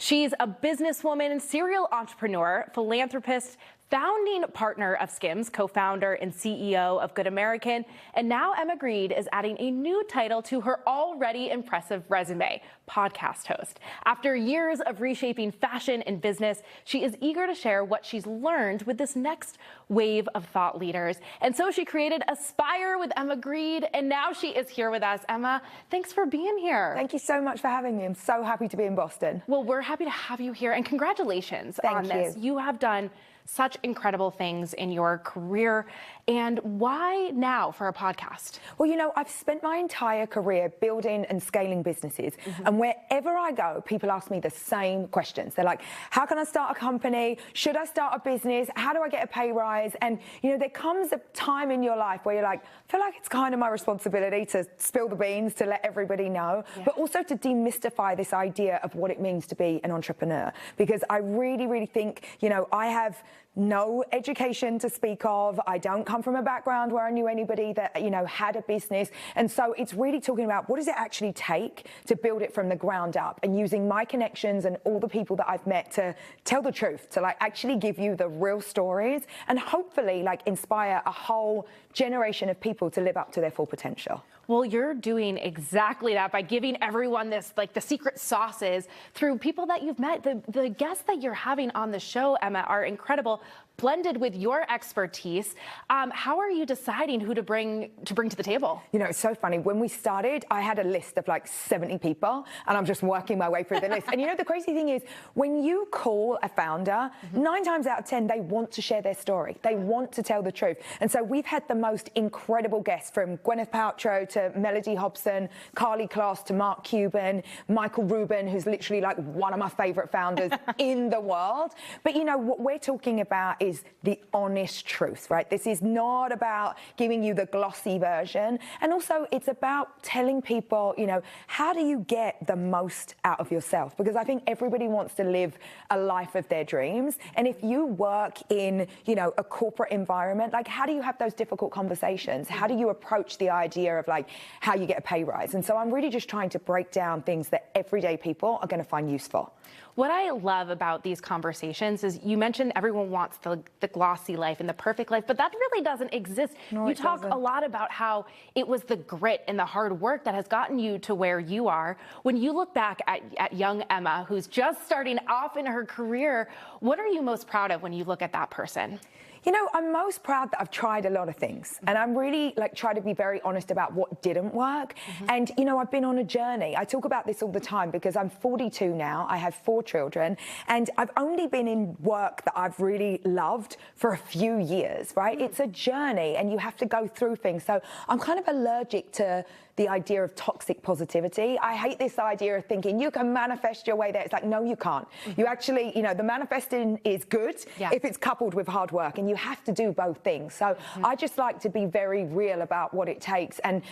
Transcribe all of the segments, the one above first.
She's a businesswoman, serial entrepreneur, philanthropist, founding partner of Skims, co-founder and CEO of Good American, and now Emma Grede is adding a new title to her already impressive resume, podcast host. After years of reshaping fashion and business, she is eager to share what she's learned with this next wave of thought leaders. And so she created Aspire with Emma Grede, and now she is here with us. Emma, thanks for being here. Thank you so much for having me. I'm so happy to be in Boston. Well, we're happy to have you here, and congratulations on this. You have done such incredible things in your career. And why now for a podcast? Well, you know, I've spent my entire career building and scaling businesses. And wherever I go, people ask me the same questions. They're like, how can I start a company? Should I start a business? How do I get a pay rise? And, you know, there comes a time in your life where you're like, I feel like it's kind of my responsibility to spill the beans, to let everybody know, but also to demystify this idea of what it means to be an entrepreneur. Because I really, really think, you know, I have no education to speak of. I don't come from a background where I knew anybody that, you know, had a business. And so it's really talking about what does it actually take to build it from the ground up, and using my connections and all the people that I've met to tell the truth, to like actually give you the real stories and hopefully like inspire a whole generation of people to live up to their full potential. Well, you're doing exactly that by giving everyone this, like the secret sauces through people that you've met. The guests that you're having on the show, Emma, are incredible, blended with your expertise. How are you deciding who to bring to the table? You know, it's so funny. When we started, I had a list of like 70 people, and I'm just working my way through the list. And you know, the crazy thing is, when you call a founder, 9 times out of 10, they want to share their story. They want to tell the truth. And so we've had the most incredible guests, from Gwyneth Paltrow to Melody Hobson, Carly Kloss to Mark Cuban, Michael Rubin, who's literally like one of my favorite founders in the world. But you know, what we're talking about is the honest truth, right? This is not about giving you the glossy version. And also it's about telling people, you know, how do you get the most out of yourself? Because I think everybody wants to live a life of their dreams. And if you work in, you know, a corporate environment, like how do you have those difficult conversations? How do you approach the idea of like how you get a pay rise? And so I'm really just trying to break down things that everyday people are going to find useful. What I love about these conversations is you mentioned everyone wants the glossy life and the perfect life, but that really doesn't exist. No, you talk a lot about how it was the grit and the hard work that has gotten you to where you are. When you look back at young Emma, who's just starting off in her career, what are you most proud of when you look at that person? You know, I'm most proud that I've tried a lot of things, and I'm really like try to be very honest about what didn't work. And you know, I've been on a journey. I talk about this all the time because I'm 42 now. I have 4 children, and I've only been in work that I've really loved for a few years, right? It's a journey, and you have to go through things. So I'm kind of allergic to the idea of toxic positivity. I hate this idea of thinking you can manifest your way there. It's like, no, you can't. You actually, you know, the manifesting is good if it's coupled with hard work, and you have to do both things. So I just like to be very real about what it takes, and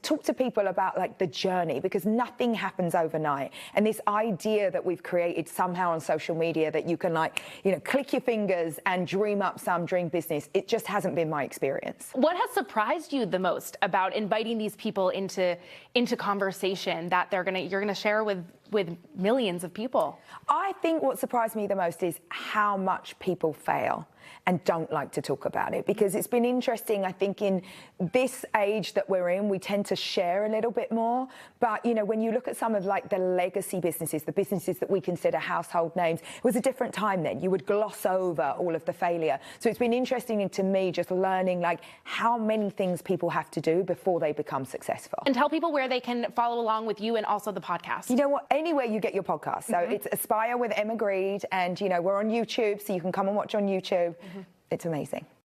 talk to people about like the journey, because nothing happens overnight. And this idea that we've created somehow on social media that you can like, you know, click your fingers and dream up some dream business, it just hasn't been my experience. What has surprised you the most about inviting these people into conversation that you're gonna share with millions of people? I think what surprised me the most is how much people fail and don't like to talk about it, because it's been interesting. I think in this age that we're in, we tend to share a little bit more. But, you know, when you look at some of like the legacy businesses, the businesses that we consider household names, it was a different time then. You would gloss over all of the failure. So it's been interesting to me just learning like how many things people have to do before they become successful. And tell people where they can follow along with you and also the podcast. You know what? Anywhere you get your podcast. So it's Aspire with Emma Grede, and, you know, we're on YouTube, so you can come and watch on YouTube. It's amazing.